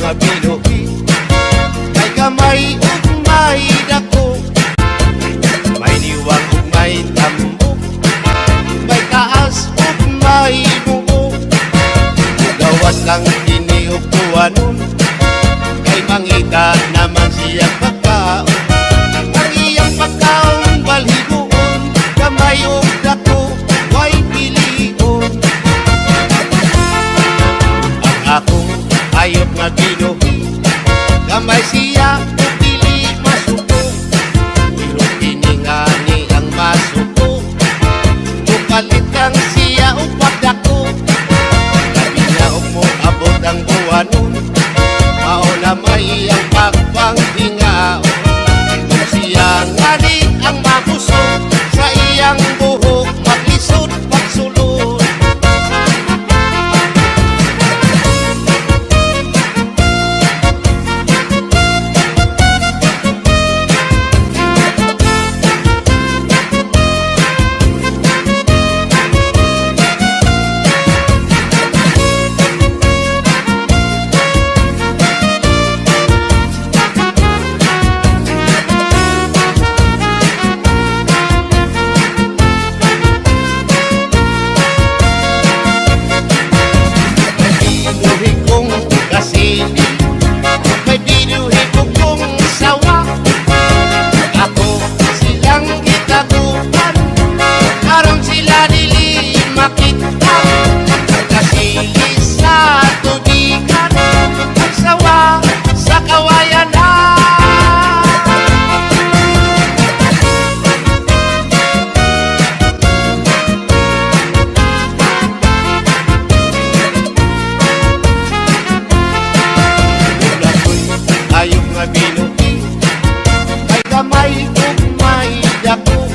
nga binuhi, kay gamay ug may dako, may diwang ug may tambok, may taas ug may buo. Gawas lang kini ug tuwanon, kay mangita naman siyang pagkaon. Ang iyang pagkaon balhiguon, gamay ug dako way pilion. Ang akong hayop nga binuhi, gamay siya ug dili masuko, pero kini nga ni ang masuko, mukalit kang siya ug pagdako. Labi na ug mo abot ang buwanon, mao na may ang pagpanghingaon. Kung siya nga ni ang mabusog, sa iyang buhok maglisod pagsulod. May binuhi kong sawa, ako silang gitaguan, aron sila dili makita. Kasili sa tubigan, ang sawa sa kawayan na. Hayop nga binuhi, kay gamay ug may dako,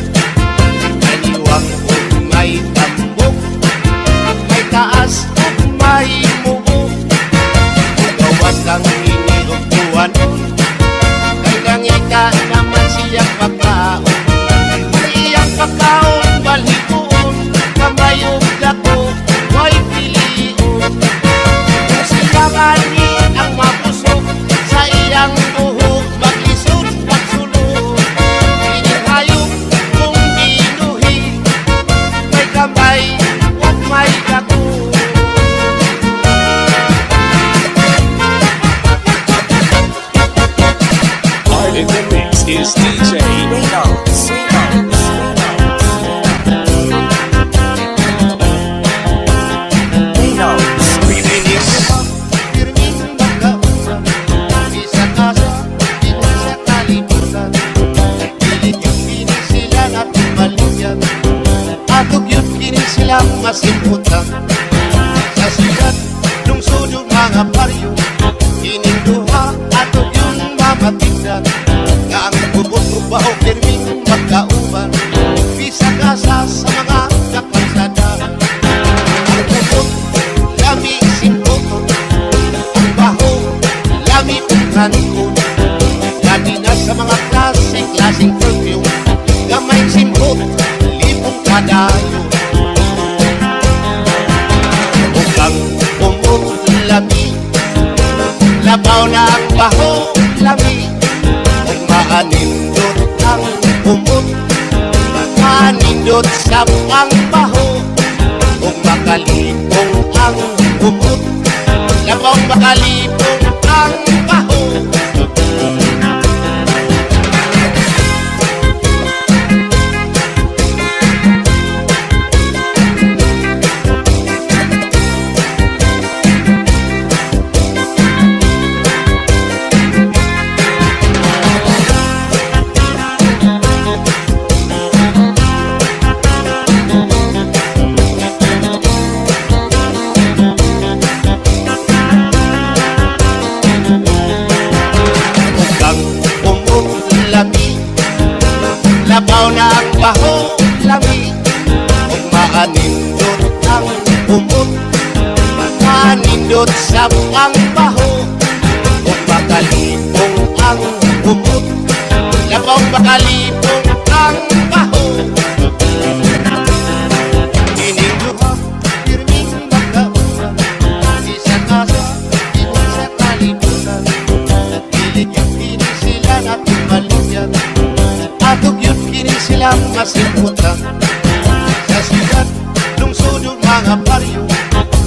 may diwang ug may tambok, may taas ug may mubo. Gawas lang kini ug tuwanon, kay nangita naman siyang pagkaon. Ang iyang pagkaon balhiguon, gamay ug dako way pilion. Kung siya nga ni ang mabusog, sa iyang buhok maglisod pagsulod. Kining hayop kong binuhi, may gamay ug may dako. Art in the mix is DJ Reynolds. Pininig mo pirming magkausan, di sa kasa, di sa kalibutan. Pilit yung kini sila natin maligyan, atog yun kini silang masimutan. Sa sikat, lungsod yung mga baryo, kining duha, atog yung mamatigdan. Nga ang bubot rubaho, pirming magkauban, di sa kasa sa mga kapansadan. Ang bubot, lami simpot, ang baho, lami unkantod. Lagi na sa mga klaseng perfume, gamay simpot, libong kadayo. Ukang umot, lami, labaw na ang baho, lami. Kung maanindot ang umot, maanindot sa ang baho. Kung makalipong ang umot, labaw makalipong ang baho. Labaw na ang baho, lami. Kung maanindot ang umot, maanindot sa ang baho. Kung makalipong ang umot, labaw makalipong ang baho. Kining duha, pirming magkausan, di sa kasa, di sa kalibutan. lang. Sa sigat, lungsod yung mga baryo,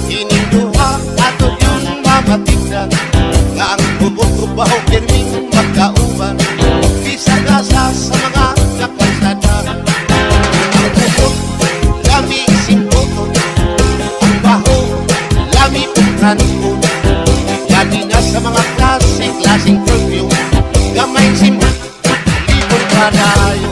ininduha ato yung mamatignan. Nga ang bubog-ubaw, pirming magkauban, isa-gasa sa mga kapansada. Ang bubog, lami simpoto, ang baho, lami pagkanipon. Lagi na sa mga klaseng perfume, gamay simba, libong kadayo.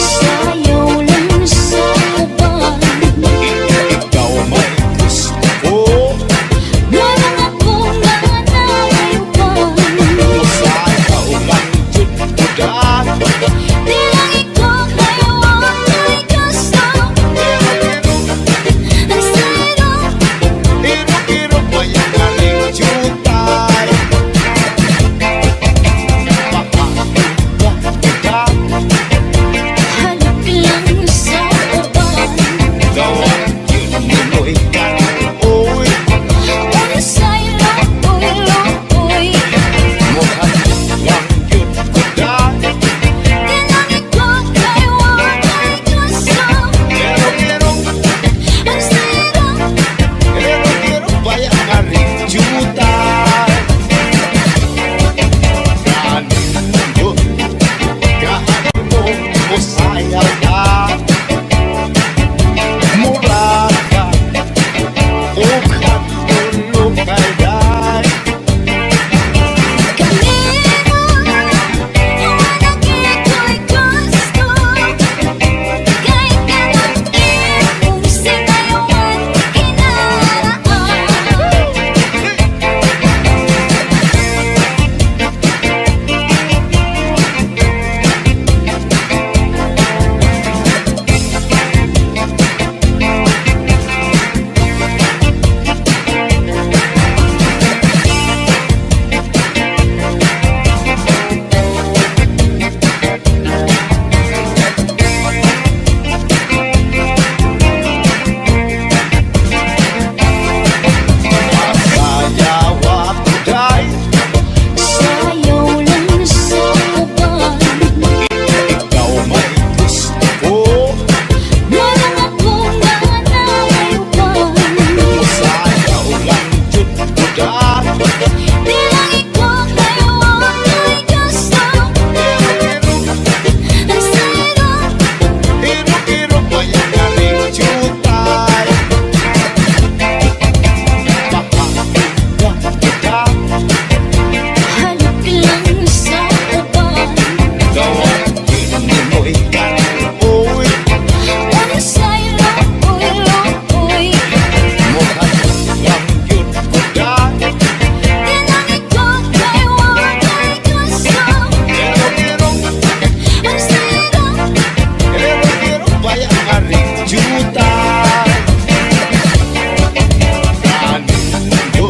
Sayaw lang sa uban, Ikaw may gusto. walang akong nanayuban. Sayaw lang jud ko daan. Di lang ikaw kayo ang may gusto. Ang sayo, Iro-iro pa yung galing jutay. Pakakita kita. halok lang sa uban. Gawang yun nimoy ka. Uy, Ang sayo, uy. mukhang lang yun ko daan. Di lang ikaw kayo ang may gusto. Iro-iro, Ang sayo, iro-iro pa yung galing jutay. Kanino, kahit mo usaya ka. Mura ka, ukat ulo kay day. kanino, walang ito'y gusto. Kahit anong iyong sinayawan, kinaraan. Masayaw ako day. Sayaw lang sa uban, Ikaw may gusto. walang akong nanayuban. Sayaw lang jud ko daan. Di lang ikaw kayo ang may gusto. Ang sayo, Iro-iro pa yung galing jutay. Pakakita kita. halok lang sa uban. Gawang yun nimoy ka. Uy, Ang sayo, uy. mukhang lang yun ko daan. Di lang ikaw kayo ang may gusto. Iro-iro, Ang sayo, iro-iro pa yung galing jutay. Kanino,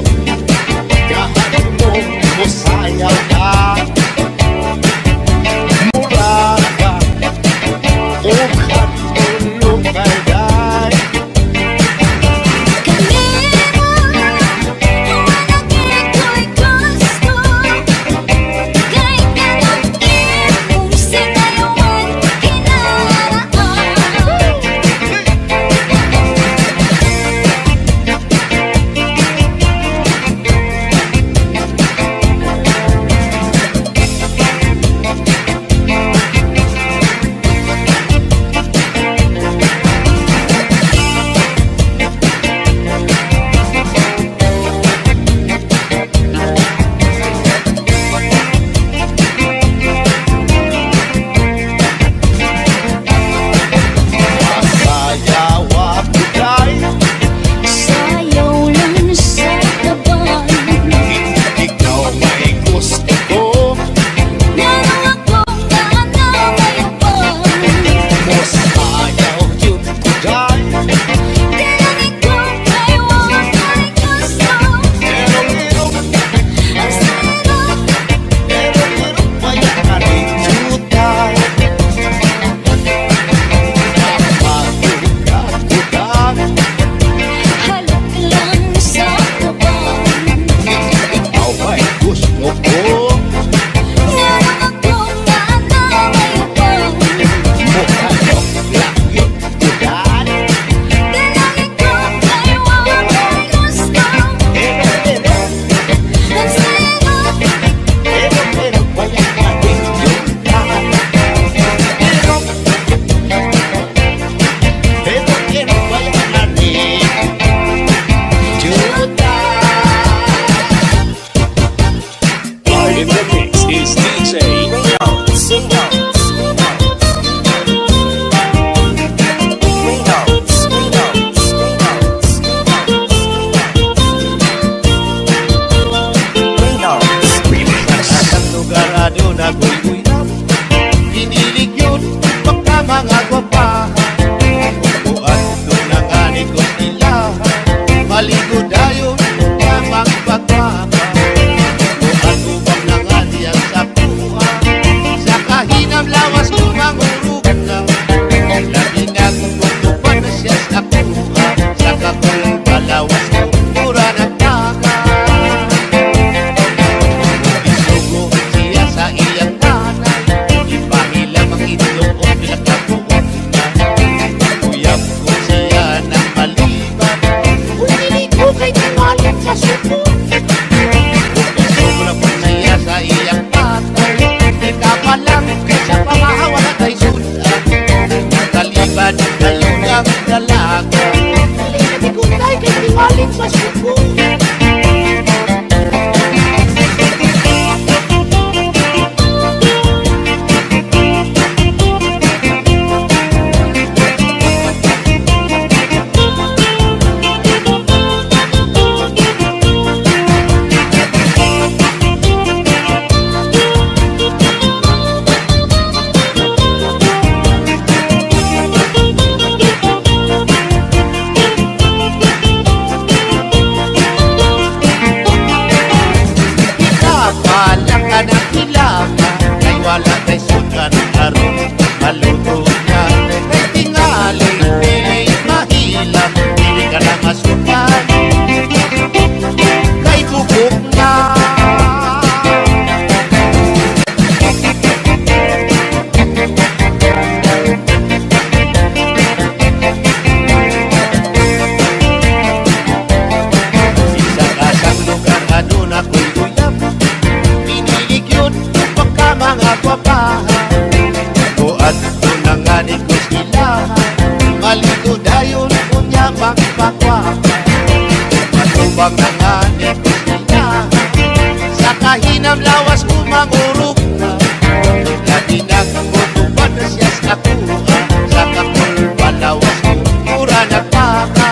kahit mo usayaw ka. Mura ka, ukat ulo kay day. kanino, walang ito'y gusto. Kahit anong iyong sinayawan, kinaraan. doon ako'y uyab. Kinilig yun, baka mga gwapahan. Buwan doon ang ani ko nila. Maligo dayon, tamang pagpapa. Buwan ubang na nga niyang sapuha. Sa kahinam lawas kumangurog na. Lagi nga kumutupan na siya sa kuha. Sa kakul palawas ko, mura ng taka. Isugo siya sa iyang nanay. Ipahilam ang itlog o pinagkabuan na. Uyab ko siya ng maliban. Uy, niligo kay tingalan sa suko. Isugo na po siya sa iyang tatay. Ika pa lang sa pangahawa na kay sudan. Kaliban kayo ng dalaga. Natigutay kay tingalan sa suko. Kapalang ka ng kilaka. Kay wala kay sudan aron maluto niya. Kay tingali, pilay mahilap. Pili ka na masukan. Kay bubog na. Isang lugar adun ako'y uyab. Pinilig yun, baka mga gwapahan. Buat doon ang ani ko sila. Maligo dayon, kunya magpakwapa. Matubang ang ani ko sila. Sa kahinam lawas kumangurog na. Lagi na kutupan na siya sa kuha. Sa kakul palawas ko, mura nagpaka.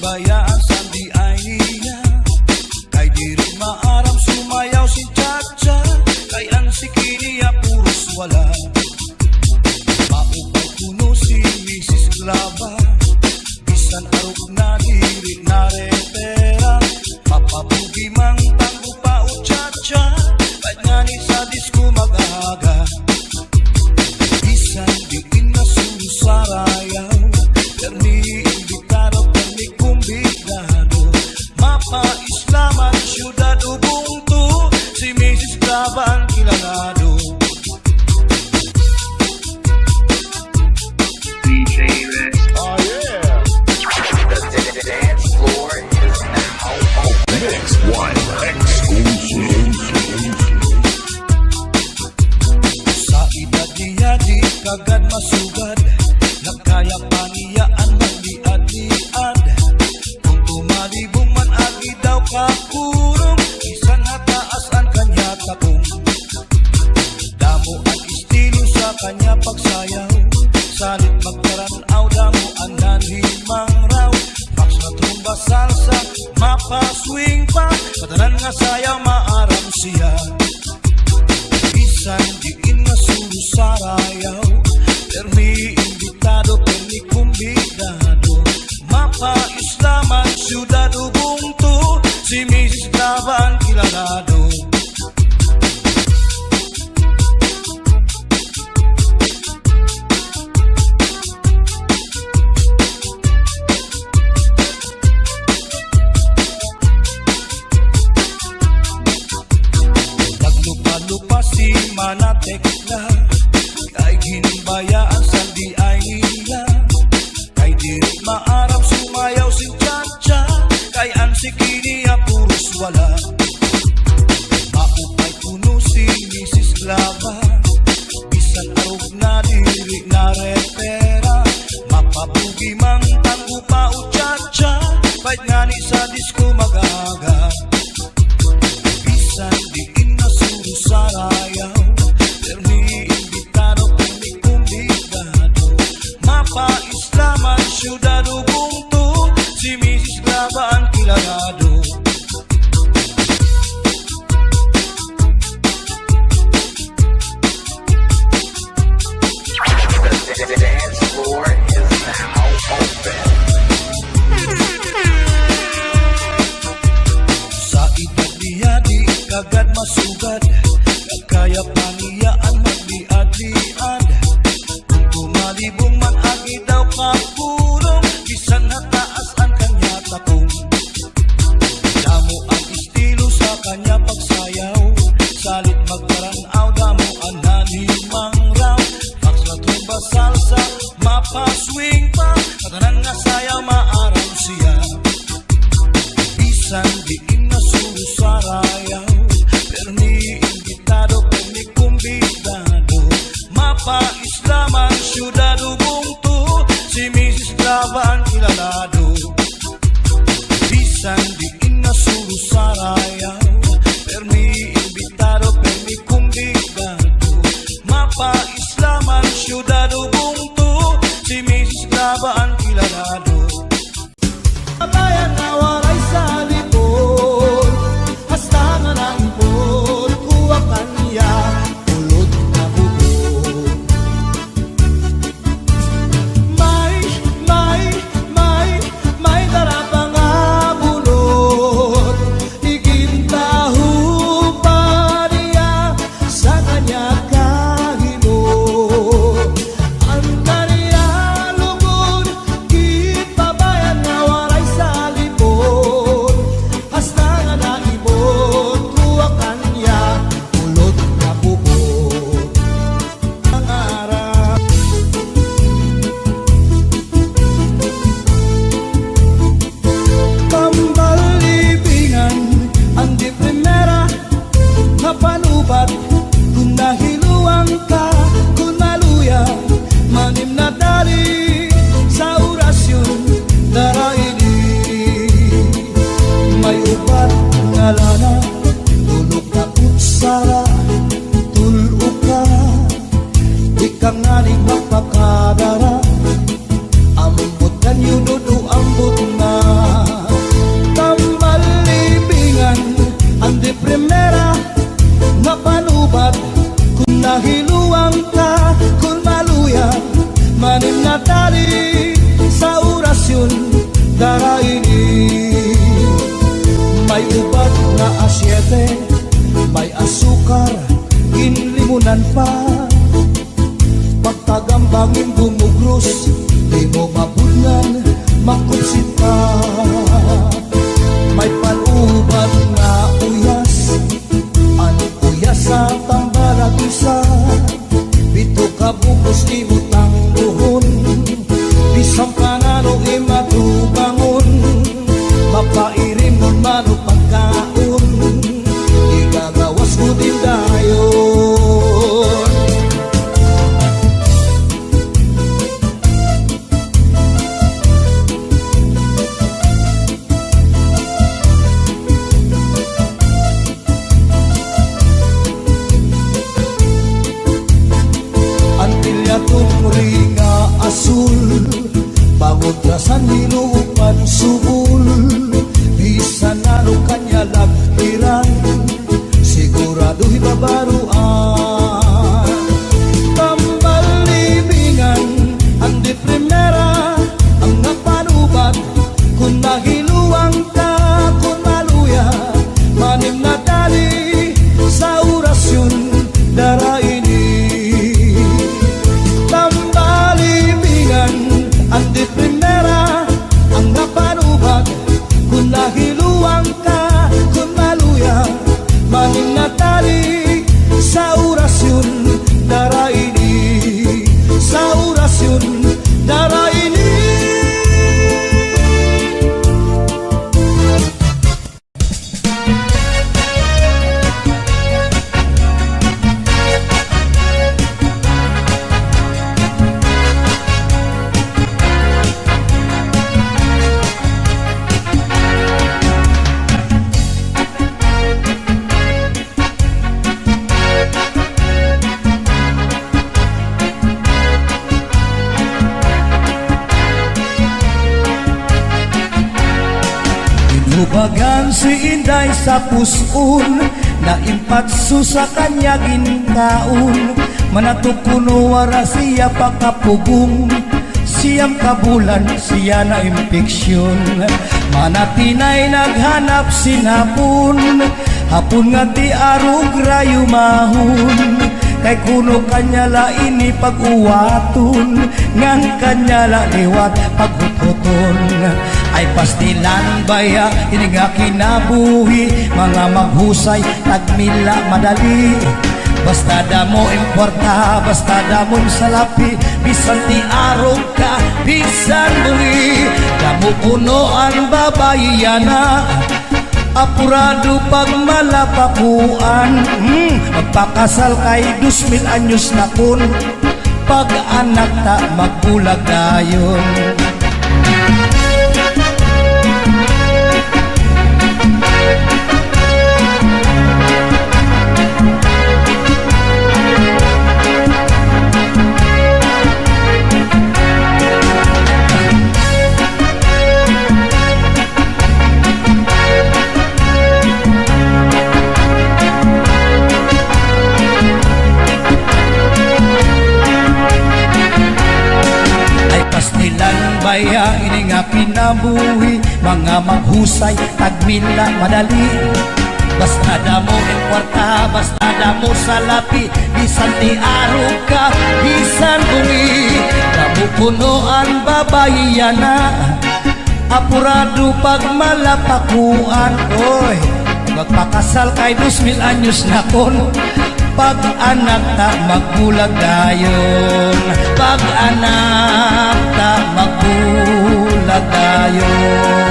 bayaan sandi ay niya. Kay diri maaram sumayaw si Chacha. Kay ang sikiniya puros wala. Maupay kuno si Mrs. Glava. Bisan arog na diri na repera. Mapabugi mang tanggo pa o Chacha. Kahit nga ni sa disco mag-aga. Bisan diin na susarayaw. Perni imbitado, perni kumbidado. Mapa-islaman, syudad Ubuntu. Si Mrs. Glava ang kilalado. DJ Rex. Oh yeah. The dance floor is now open. Mix one exclusive. Sa edad niya di kagad masugad. Nagkaya pa niya ang magdiad-diad. Kung tumalibong man agi daw kakurong. Isan hataas ang kanya tapong. Damo ang estilo sa kanya pagsayaw. Salit magkaranaw damo ang nanhimang raw. Max na trumba salsa, mapa swing pa. Katanan nga sayaw maaram siya. Bisan diin na susarayaw. Permi imbitado, permi kumbidado. Mapa-islaman, syudad Ubuntu. Si Mrs. Glava ang kilalado. Naglupa-lupa si Manatekla. Kay ginbayaan sandi ay nila. Kay diri maaram sumayaw si Chacha. Kay ang sikiniya puros wala. Maupay puno si Mrs. Glava. Bisan arog na diri na repera. Mapabugi mang tanggo pa o Chacha. Kahit nga ni sa disco mag-aga. Bisan diin na susarayaw. Permi imbitado, permi kumbidado. Mapa-islaman, syudad Ubuntu. Si Mrs. Glava ang kilalado. The dance floor is now open. Sa edad niya di kagad masugad. Nagkaya pa niya ang magdiad-diad. Kung tumalibong man agi daw kakurong. Bisan hataas ang kanya tapong. Damo ang estilo sa kanya pagsayaw. Salit magparanaw damo ang nanhimang raw. Max na trumba salsa, mapa swing pa. Katanan nga sayaw maaram siya. Bisan diin na susarayaw. Permi imbitado, permi kumbidado. Mapa-islaman, syudad Ubuntu. Si Mrs. Glava ang kilalado. Bisan diin na susarayaw. Permi imbitado, permi kumbidado. Mapa-islaman, syudad Ubuntu. Si Mrs. Glava ang kilalado. Bayan na walay sa likod. Hasta nga naipod. Kuha kanya. Ulod na bukod. May darapa nga bulot. Igintahu pa niya sa kanya kahimo. Ang kanya lugod. kabaruan. Tambal libingan ang di primera, ang napanubat kung nahiluang ka, kung maluya manim na dali sa orasyon daraini. Tambal libingan ang di primera, ang napanubat kung nahiluang ka, kung maluya manim na dali sa orasyon daraini, sa orasyon daraini. Inubagan si Inday sa puson, naimpatso sa kanya ginkaon. Manatukuno wara siya pakapugong, siyam kabulan siya na impeksyon. Manatinay naghanap sinapon, hapon nga di arog rayo mahon. Kay kuno kanya la ini pag-uwaton, ngang kanya la liwat paghutoton. Ay pastilan baya, ini nga kinabuhi, mga maghusay, tagmila madali. Basta damo importa, basta damo salapi, bisan ti arog ka, bisan buli. Damo puno ang babayana, apurado pag malapakuan. Magpakasal kay 2,000 anyos na kun, pag anak ta magbulag dayon. Baya ini nga kinabuhi, mga maghusay, tagmila madali. Basta damo ang kwarta, basta damo salapi, bisan ti arog ka, bisan bungi. Damo puno ang babayana, apurado pag malapakuan. Oy, magpakasal kay 2,000 anyos na kon, pag anak ta magbulag dayon, pag anak ta magbulag dayon.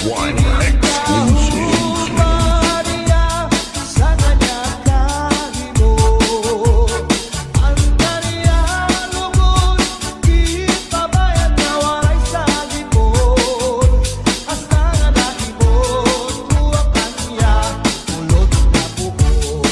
one exclusive. Maria, sa kanya kahimot. Ang kanya lugod, di pabayad na walay sa libon. Hasta nga naibot, kuha kanya, ulot na buhok.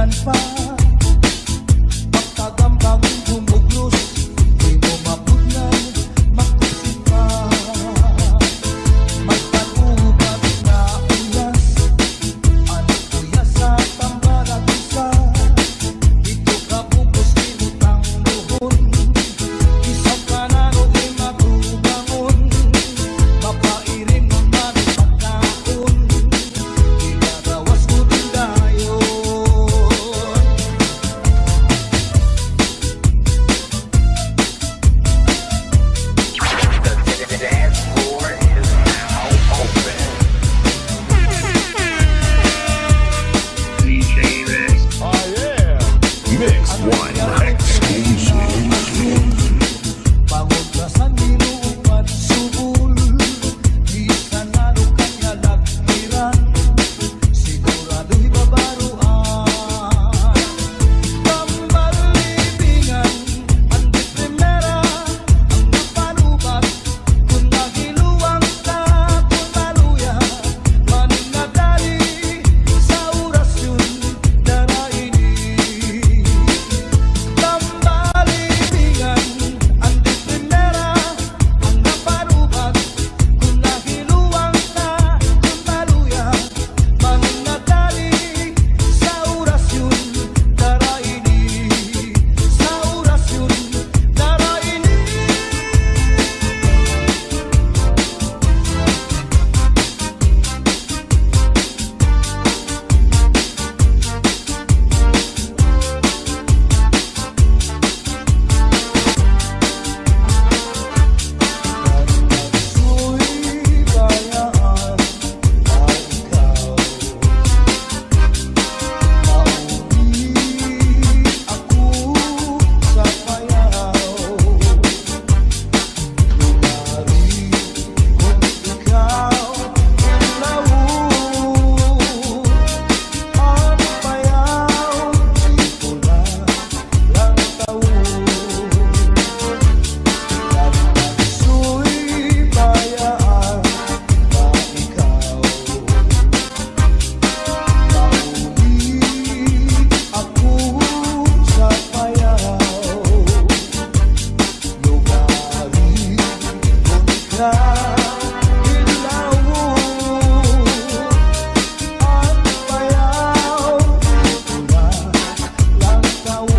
kailan pa pagkagambang bumuglos, di mo mapugnan, makusip pa. May panubat na uyas, ano kuya sa tambarat isa. Dito ka bukos tinutang luhon, isang kanano di magubangon. Mapairin ng mami pagkaon, ilarawas ko din dayon. The dance floor is now open. DJ Mix. Oh yeah. Mix one exclusive. Pagod ka sa nilupat subul, di sanado kanya lagkiran, sigurado'y babaruan. Pambalibingan, ang di primera, ang napanubat, kung nagiluwang ka, kung maluya, maning nadali, sa orasyon, daraini. Pambalibingan, ang di primera, ang napanubat, kung nagiluwang ka, kung maluya, maning nadali, sa orasyon, daraini. Sa orasyon, daraini. Su'y bayaan na ikaw, mauli ako sa payaw. Lumari kung ikaw ilaw, ang payaw di pula lang taon. Su'y bayaan na ikaw, mauli ako sa payaw. Lumari kung ikaw ilaw, ang payaw di pula lang taon.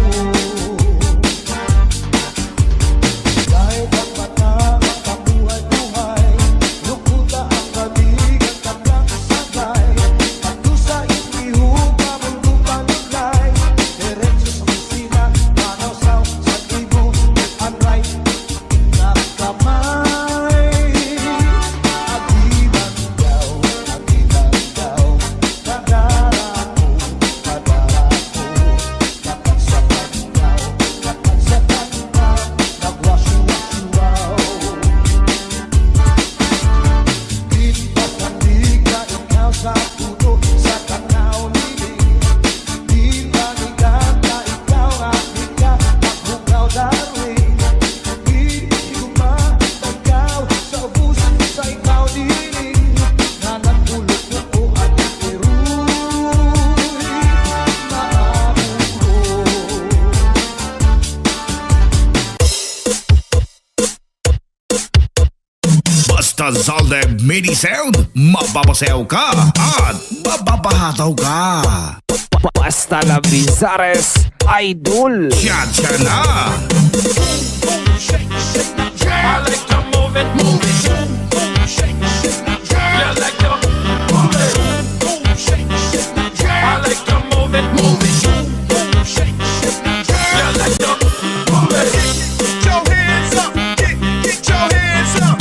Kahit ang mata makabuhay-buhay, lukuta ang kabig at kakasagay. Pagdusa itihuga mundo panuglay, diretso sa kusina, manawsaw sa tibo, ang right na kamay. Agiman daw, kadara ko, kakagsapan daw, nagwasyo-wasyo. Di pasandig na ikaw sa puno, sa tanaw nili. Di manigan na ikaw at ika, maghugaw darling. Di gumatagaw sa ubusan sa ikaw dining, na nagulog ko at iruy maamong ko. Basta Zalde Mini Sound, mababasayaw ka at mababahataw ka. Basta la Bizares Idol. Yan siya na. I like to move it, move it. Shake, shake, you like to move it. Shake, shake, I like to move it, move it. Shake, you like to move it. Get your hands up, get your hands up,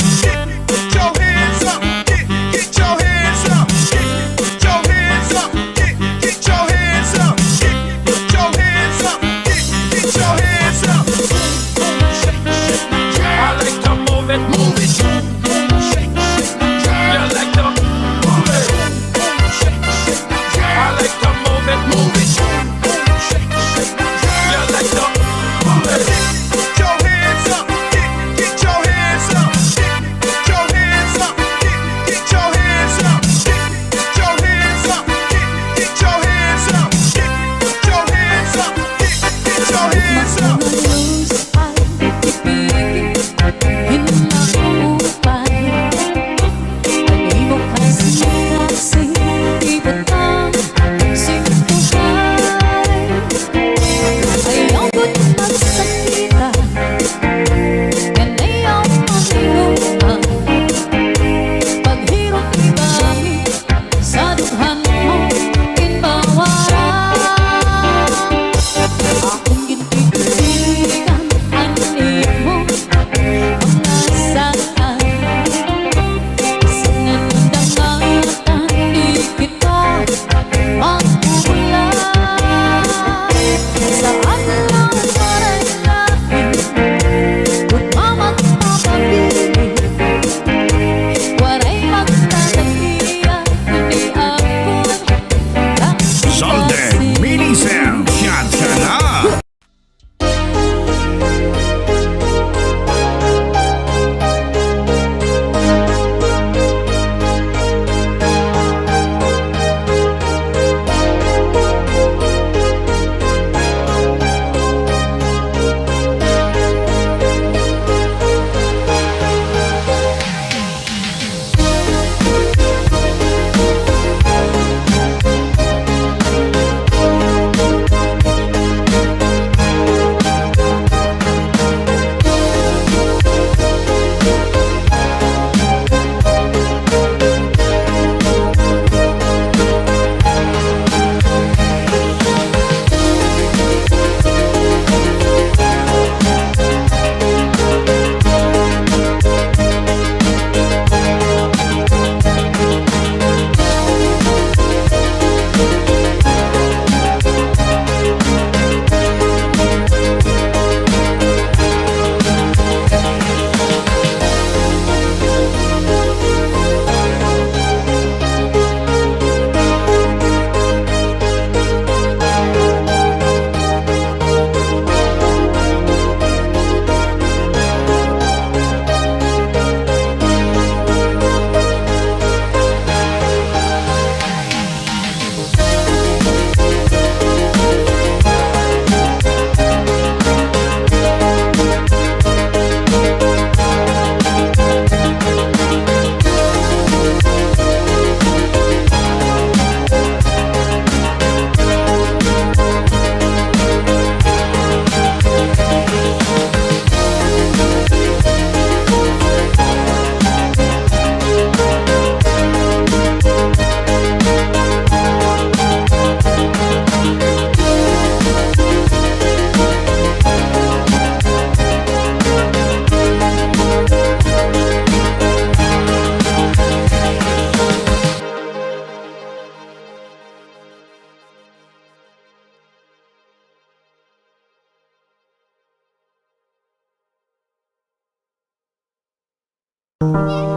get your hands up, get your hands up, get your hands up, get your hands up, get your hands up, get your hands up. I like to move it, move it. Thank